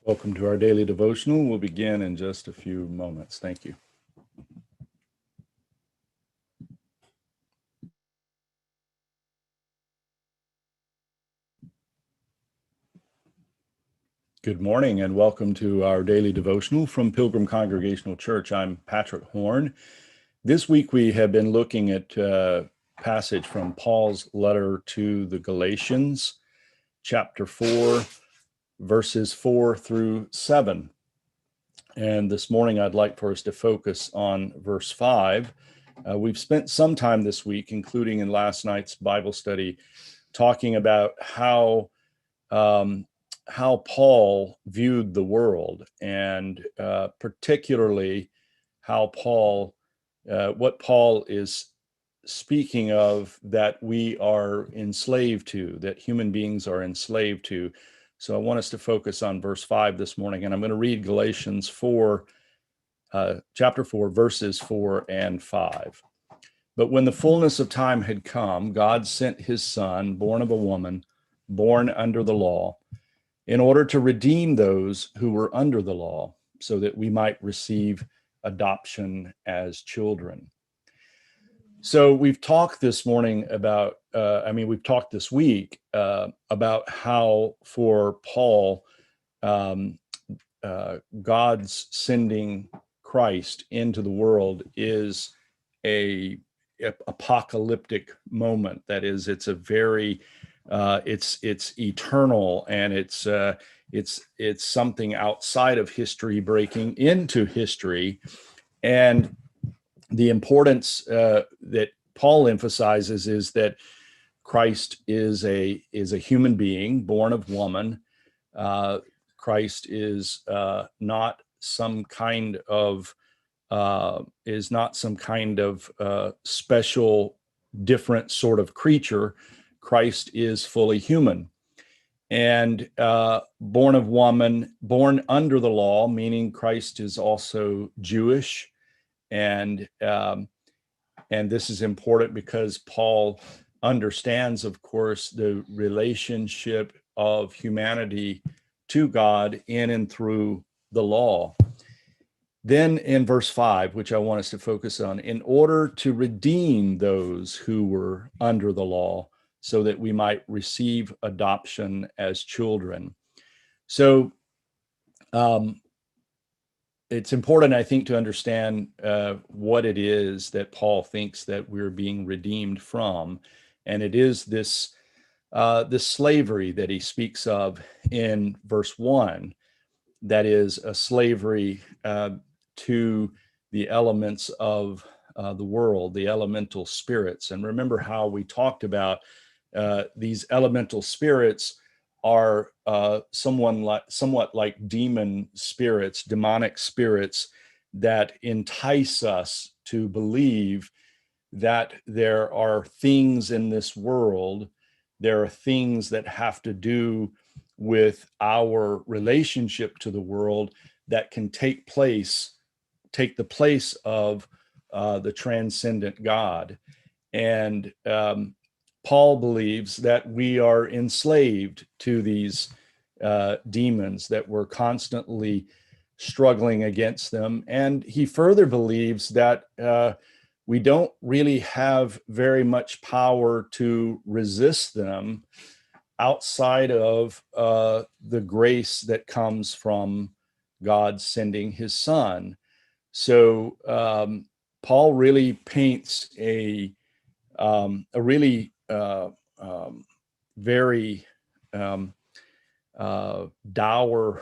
Welcome to our daily devotional. We'll begin in just a few moments. Thank you. Good morning and welcome to our daily devotional from Pilgrim Congregational Church. I'm Patrick Horn. This week we have been looking at a passage from Paul's letter to the Galatians, chapter 4, verses 4 through 7. And this morning I'd like for us to focus on verse 5. We've spent some time this week, including in last night's Bible study, talking about how Paul viewed the world, and particularly how what Paul is speaking of that we are enslaved to, that human beings are enslaved to. So I want us to focus on verse 5 this morning, and I'm going to read Galatians 4, chapter 4, verses 4 and 5. But when the fullness of time had come, God sent his Son, born of a woman, born under the law, in order to redeem those who were under the law, so that we might receive adoption as children. So we've talked this morning about, we've talked this week about how for Paul, God's sending Christ into the world is a apocalyptic moment. That is, it's a very it's eternal, and it's something outside of history breaking into history. And the importance that Paul emphasizes is that Christ is a human being born of woman. Christ is not some kind of special, different sort of creature. Christ is fully human, and born of woman, born under the law, meaning Christ is also Jewish, and this is important because Paul understands, of course, the relationship of humanity to God in and through the law. Then in verse 5, which I want us to focus on, in order to redeem those who were under the law, so that we might receive adoption as children. So it's important, I think, to understand what it is that Paul thinks that we're being redeemed from. And it is this slavery that he speaks of in verse 1, that is a slavery to the elements of the world, the elemental spirits. And remember how we talked about these elemental spirits are somewhat like demon spirits, demonic spirits that entice us to believe that there are things in this world, there are things that have to do with our relationship to the world that can take the place of the transcendent God. And Paul believes that we are enslaved to these demons, that we're constantly struggling against them. And he further believes that we don't really have very much power to resist them outside of the grace that comes from God sending his Son. So Paul really paints a really very dour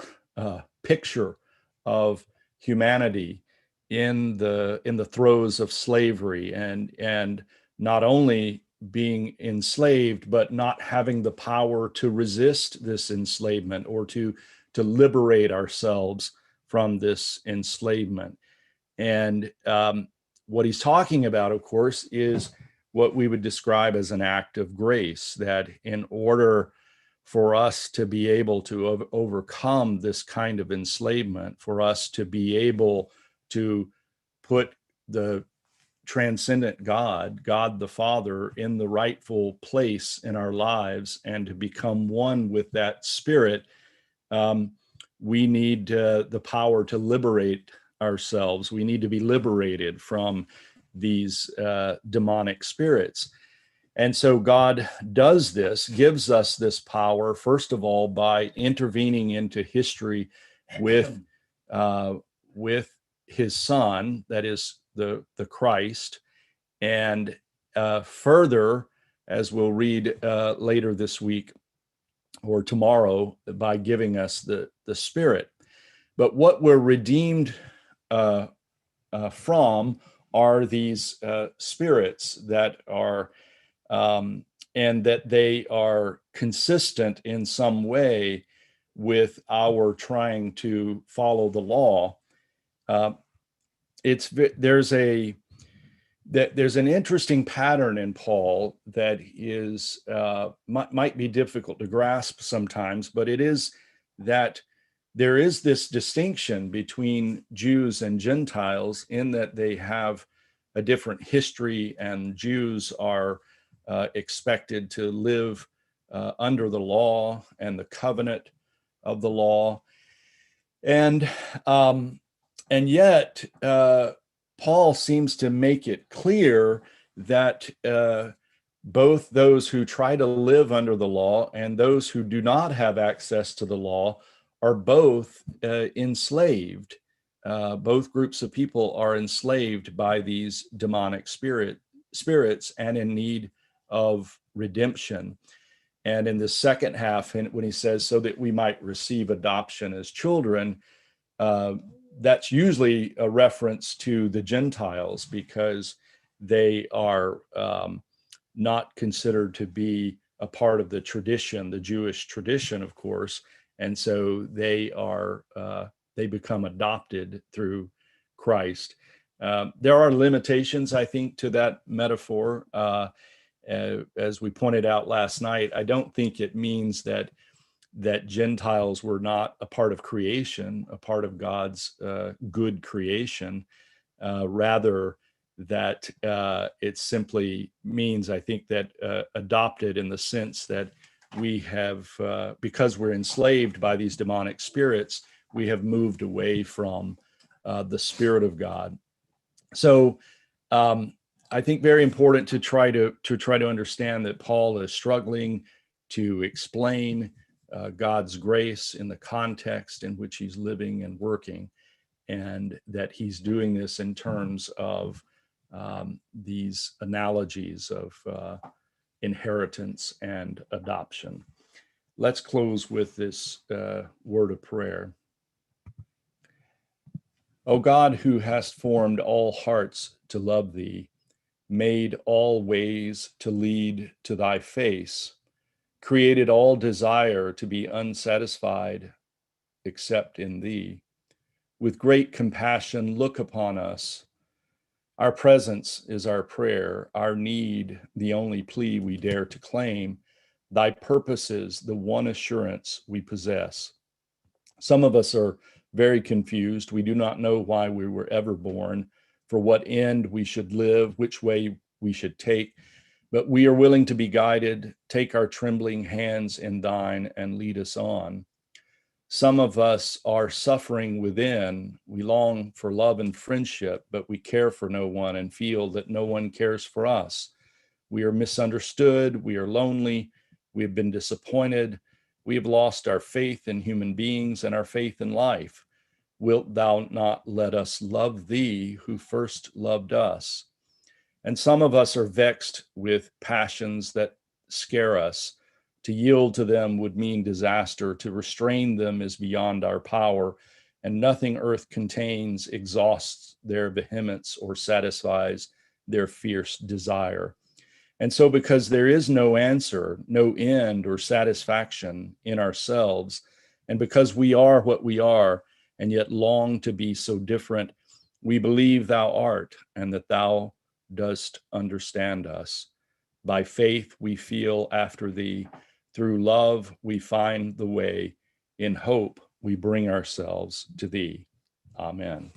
picture of humanity in the throes of slavery, and not only being enslaved, but not having the power to resist this enslavement or to liberate ourselves from this enslavement. And what he's talking about, of course, is what we would describe as an act of grace, that in order for us to be able to overcome this kind of enslavement, for us to be able to put the transcendent God the Father, in the rightful place in our lives and to become one with that Spirit, we need the power to liberate ourselves. We need to be liberated from these demonic spirits. And so God does this, gives us this power, first of all, by intervening into history with his son, that is the Christ, and further, as we'll read later this week or tomorrow, by giving us the Spirit. But what we're redeemed from are these spirits that are and that they are consistent in some way with our trying to follow the law. There's an interesting pattern in Paul that is might be difficult to grasp sometimes, but it is that there is this distinction between Jews and Gentiles in that they have a different history, and Jews are expected to live under the law and the covenant of the law, and yet Paul seems to make it clear that both those who try to live under the law and those who do not have access to the law are both enslaved. Both groups of people are enslaved by these demonic spirits and in need of redemption. And in the second half, when he says, so that we might receive adoption as children, that's usually a reference to the Gentiles, because they are not considered to be a part of the tradition, the Jewish tradition, of course. And so they become adopted through Christ. There are limitations, I think, to that metaphor. As we pointed out last night, I don't think it means that Gentiles were not a part of creation, a part of God's good creation. Rather, that it simply means, I think, that adopted in the sense that we have, because we're enslaved by these demonic spirits, we have moved away from the Spirit of God. So I think very important to try to understand that Paul is struggling to explain God's grace in the context in which he's living and working, and that he's doing this in terms of these analogies of inheritance and adoption. Let's close with this word of prayer. O God, who hast formed all hearts to love thee, made all ways to lead to thy face, created all desire to be unsatisfied except in thee. With great compassion, look upon us. Our presence is our prayer, our need, the only plea we dare to claim. Thy purposes, the one assurance we possess. Some of us are very confused. We do not know why we were ever born, for what end we should live, which way we should take. But we are willing to be guided. Take our trembling hands in thine and lead us on. Some of us are suffering within. We long for love and friendship, but we care for no one and feel that no one cares for us. We are misunderstood. We are lonely. We have been disappointed. We have lost our faith in human beings and our faith in life. Wilt thou not let us love thee who first loved us? And some of us are vexed with passions that scare us. To yield to them would mean disaster. To restrain them is beyond our power, and nothing earth contains exhausts their vehemence or satisfies their fierce desire. And so, because there is no answer, no end or satisfaction in ourselves, and because we are what we are, and yet long to be so different, we believe thou art, and that thou dost understand us. By faith we feel after thee. Through love we find the way. In hope we bring ourselves to thee. Amen.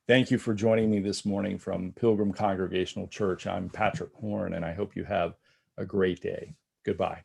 Thank you for joining me this morning from Pilgrim Congregational Church. I'm Patrick Horn, and I hope you have a great day. Goodbye.